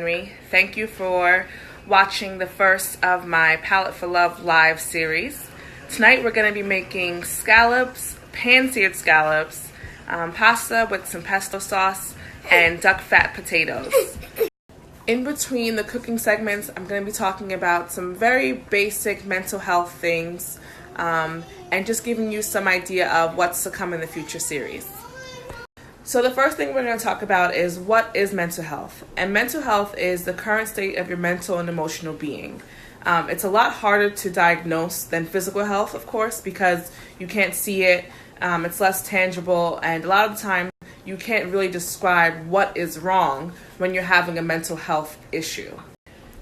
Thank you for watching the first of my Palette for Love live series. Tonight we're going to be making scallops, pan-seared scallops, pasta with some pesto sauce, and duck fat potatoes. In between the cooking segments, I'm going to be talking about some very basic mental health things and just giving you some idea of what's to come in the future series. So the first thing we're going to talk about is what is mental health. And mental health is the current state of your mental and emotional being. It's a lot harder to diagnose than physical health, of course, because you can't see it. It's less tangible, and a lot of the time you can't really describe what is wrong when you're having a mental health issue.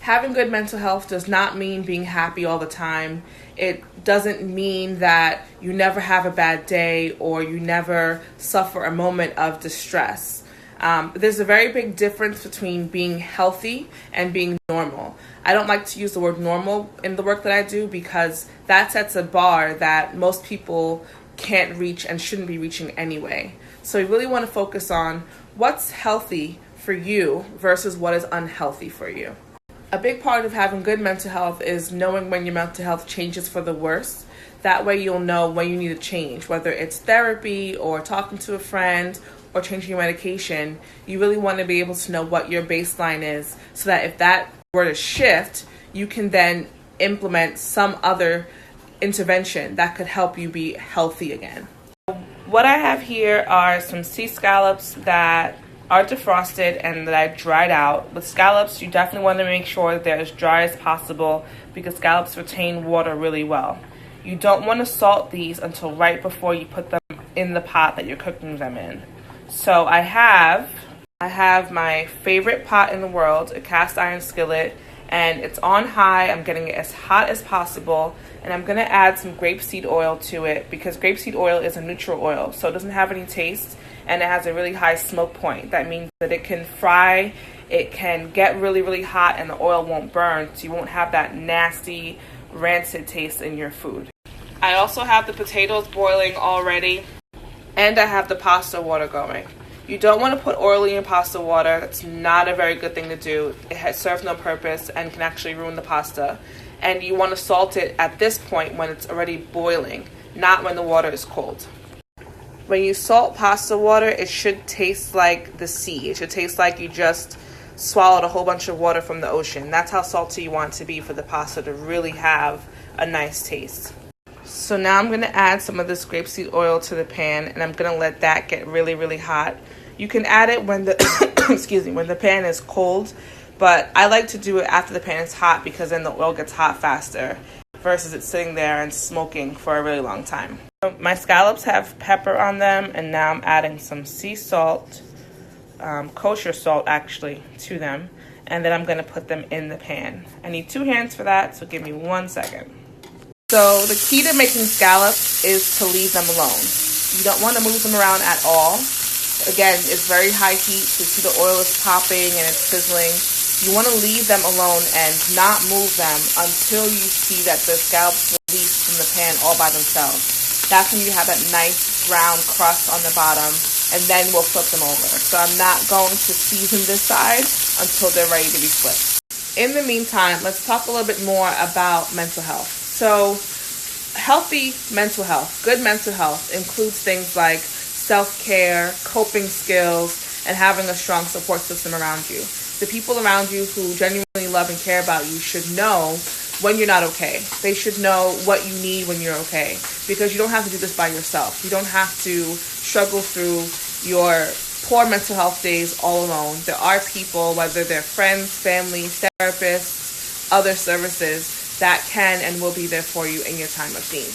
Having good mental health does not mean being happy all the time. It doesn't mean that you never have a bad day or you never suffer a moment of distress. There's a very big difference between being healthy and being normal. I don't like to use the word normal in the work that I do because that sets a bar that most people can't reach and shouldn't be reaching anyway. So we really want to focus on what's healthy for you versus what is unhealthy for you. A big part of having good mental health is knowing when your mental health changes for the worse. That way you'll know when you need to change, whether it's therapy or talking to a friend or changing your medication. You really want to be able to know what your baseline is so that if that were to shift, you can then implement some other intervention that could help you be healthy again. What I have here are some sea scallops that are defrosted and that I dried out. With scallops, you definitely want to make sure that they're as dry as possible because scallops retain water really well. You don't want to salt these until right before you put them in the pot that you're cooking them in. So I have my favorite pot in the world, a cast iron skillet, and it's on high. I'm getting it as hot as possible, and I'm going to add some grapeseed oil to it because grapeseed oil is a neutral oil, so it doesn't have any taste, and it has a really high smoke point. That means that it can fry, it can get really, really hot, and the oil won't burn, so you won't have that nasty, rancid taste in your food. I also have the potatoes boiling already, and I have the pasta water going. You don't want to put oil in your pasta water. That's not a very good thing to do. It serves no purpose and can actually ruin the pasta. And you want to salt it at this point when it's already boiling, not when the water is cold. When you salt pasta water, it should taste like the sea. It should taste like you just swallowed a whole bunch of water from the ocean. That's how salty you want it to be for the pasta to really have a nice taste. So now I'm going to add some of this grapeseed oil to the pan, and I'm going to let that get really, really hot. You can add it when the when the pan is cold, but I like to do it after the pan is hot because then the oil gets hot faster versus it sitting there and smoking for a really long time. So my scallops have pepper on them, and now I'm adding some sea salt, kosher salt actually, to them, and then I'm going to put them in the pan. I need 2 hands for that, so give me 1 second. So the key to making scallops is to leave them alone. You don't want to move them around at all. Again, it's very high heat, so you see the oil is popping and it's sizzling. You want to leave them alone and not move them until you see that the scallops release from the pan all by themselves. That's when you have that nice brown crust on the bottom, and then we'll flip them over. So I'm not going to season this side until they're ready to be flipped. In the meantime, let's talk a little bit more about mental health. So healthy mental health, good mental health includes things like self-care, coping skills, and having a strong support system around you. The people around you who genuinely love and care about you should know when you're not okay. They should know what you need when you're okay, because you don't have to do this by yourself. You don't have to struggle through your poor mental health days all alone. There are people, whether they're friends, family, therapists, other services, that can and will be there for you in your time of need.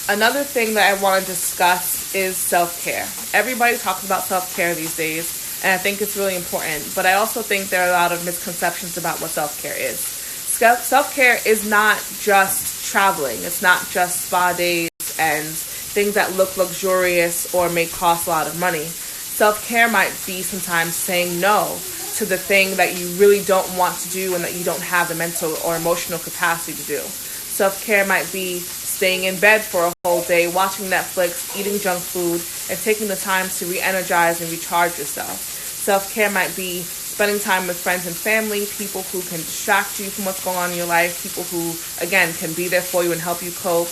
Another thing that I want to discuss is self-care. Everybody talks about self-care these days, and I think it's really important, but I also think there are a lot of misconceptions about what self-care is. Self-care is not just traveling. It's not just spa days and things that look luxurious or may cost a lot of money. Self-care might be sometimes saying no to the thing that you really don't want to do and that you don't have the mental or emotional capacity to do. Self-care might be staying in bed for a whole day, watching Netflix, eating junk food, and taking the time to re-energize and recharge yourself. Self-care might be spending time with friends and family, people who can distract you from what's going on in your life, people who, again, can be there for you and help you cope.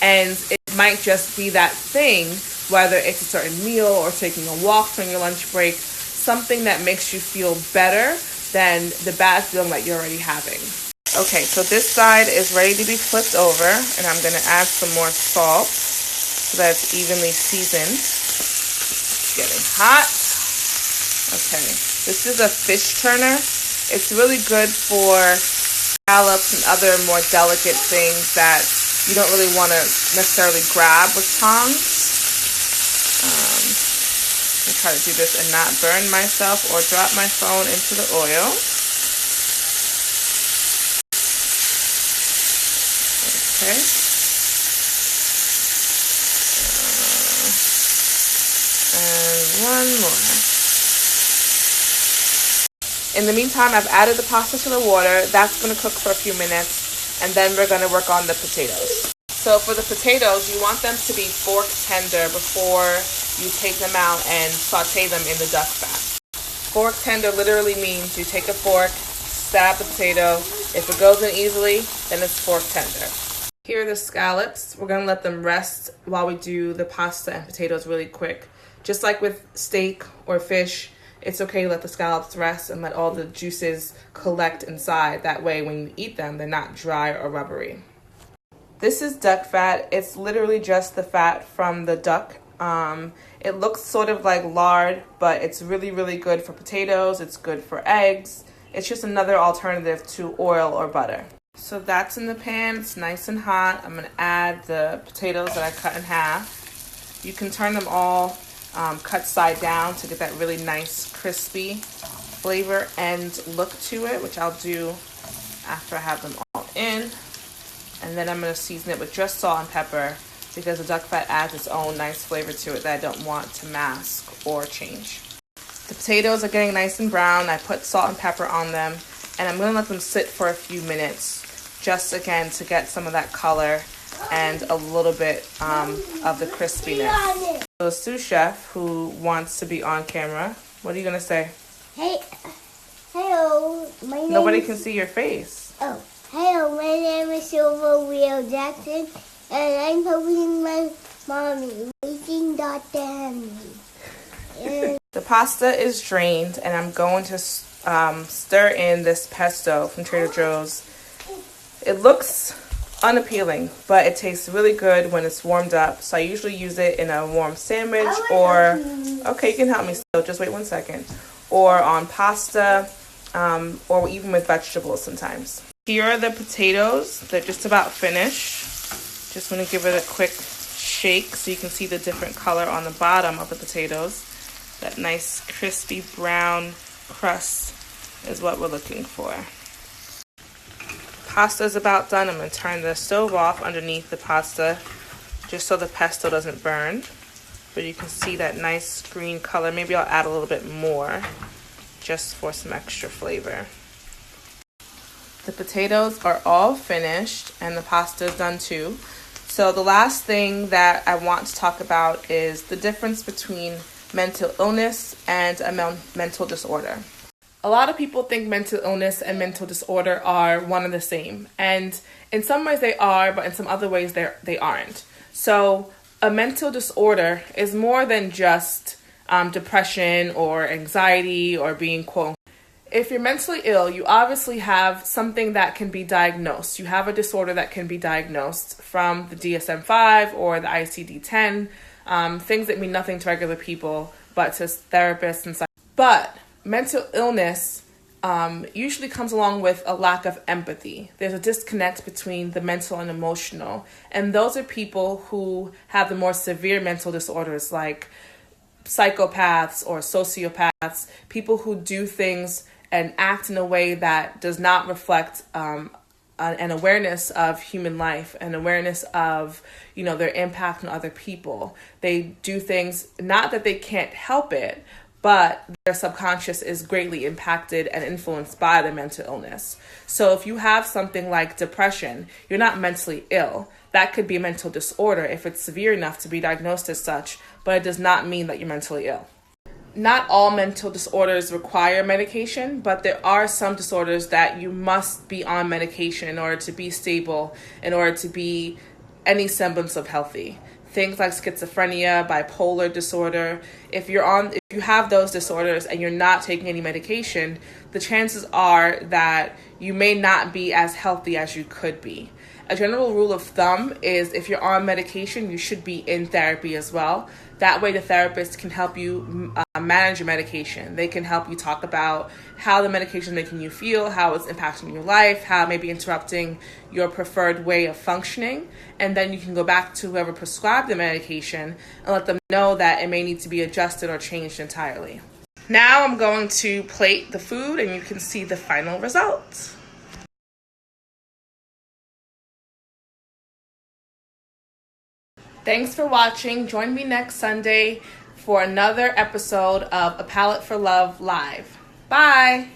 And it might just be that thing, whether it's a certain meal or taking a walk during your lunch break, something that makes you feel better than the bad feeling that you're already having. Okay, so this side is ready to be flipped over, and I'm going to add some more salt so that it's evenly seasoned. It's getting hot. Okay, this is a fish turner. It's really good for scallops and other more delicate things that you don't really want to necessarily grab with tongs. I try to do this and not burn myself or drop my phone into the oil. Okay. And one more. In the meantime, I've added the pasta to the water. That's going to cook for a few minutes, and then we're going to work on the potatoes. So for the potatoes, you want them to be fork tender before you take them out and saute them in the duck fat. Fork tender literally means you take a fork, stab the potato. If it goes in easily, then it's fork tender. Here are the scallops. We're going to let them rest while we do the pasta and potatoes really quick. Just like with steak or fish, it's okay to let the scallops rest and let all the juices collect inside. That way, when you eat them, they're not dry or rubbery. This is duck fat. It's literally just the fat from the duck. It looks sort of like lard, but it's really, really good for potatoes. It's good for eggs. It's just another alternative to oil or butter. So that's in the pan. It's nice and hot. I'm going to add the potatoes that I cut in half. You can turn them all cut side down to get that really nice crispy flavor and look to it, which I'll do after I have them all in. And then I'm going to season it with just salt and pepper because the duck fat adds its own nice flavor to it that I don't want to mask or change. The potatoes are getting nice and brown. I put salt and pepper on them, and I'm going to let them sit for a few minutes just again to get some of that color and a little bit of the crispiness. So sous chef who wants to be on camera, what are you going to say? Hey, hello, my name Nobody can see your face. Oh, hello, my name is Silver Wheel Jackson, and I'm helping my mommy raising Dr. Henry. The pasta is drained, and I'm going to stir in this pesto from Trader Joe's. It looks unappealing, but it tastes really good when it's warmed up. So I usually use it in a warm sandwich or, okay, you can help me still, just wait 1 second, or on pasta, or even with vegetables sometimes. Here are the potatoes. They're just about finished. Just want to give it a quick shake so you can see the different color on the bottom of the potatoes. That nice crispy brown crust is what we're looking for. Pasta is about done. I'm going to turn the stove off underneath the pasta just so the pesto doesn't burn. But you can see that nice green color. Maybe I'll add a little bit more just for some extra flavor. The potatoes are all finished and the pasta is done too. So the last thing that I want to talk about is the difference between mental illness and a mental disorder. A lot of people think mental illness and mental disorder are one and the same. And in some ways they are, but in some other ways they aren't. So a mental disorder is more than just depression or anxiety or being quote. If you're mentally ill, you obviously have something that can be diagnosed. You have a disorder that can be diagnosed from the DSM-5 or the ICD-10, things that mean nothing to regular people, but to therapists and such. But mental illness usually comes along with a lack of empathy. There's a disconnect between the mental and emotional. And those are people who have the more severe mental disorders like psychopaths or sociopaths, people who do things and act in a way that does not reflect an awareness of human life, an awareness of, their impact on other people. They do things, not that they can't help it, but their subconscious is greatly impacted and influenced by the mental illness. So if you have something like depression, you're not mentally ill. That could be a mental disorder if it's severe enough to be diagnosed as such, but it does not mean that you're mentally ill. not all mental disorders require medication, but there are some disorders that you must be on medication in order to be stable, in order to be any semblance of healthy. Things like schizophrenia, bipolar disorder. If you have those disorders and you're not taking any medication, the chances are that you may not be as healthy as you could be. A general rule of thumb is if you're on medication, you should be in therapy as well. That way the therapist can help you manage your medication. They can help you talk about how the medication is making you feel, how it's impacting your life, how it may be interrupting your preferred way of functioning. And then you can go back to whoever prescribed the medication and let them know that it may need to be adjusted or changed entirely. Now I'm going to plate the food and you can see the final result. Thanks for watching. Join me next Sunday for another episode of A Palette for Love Live. Bye!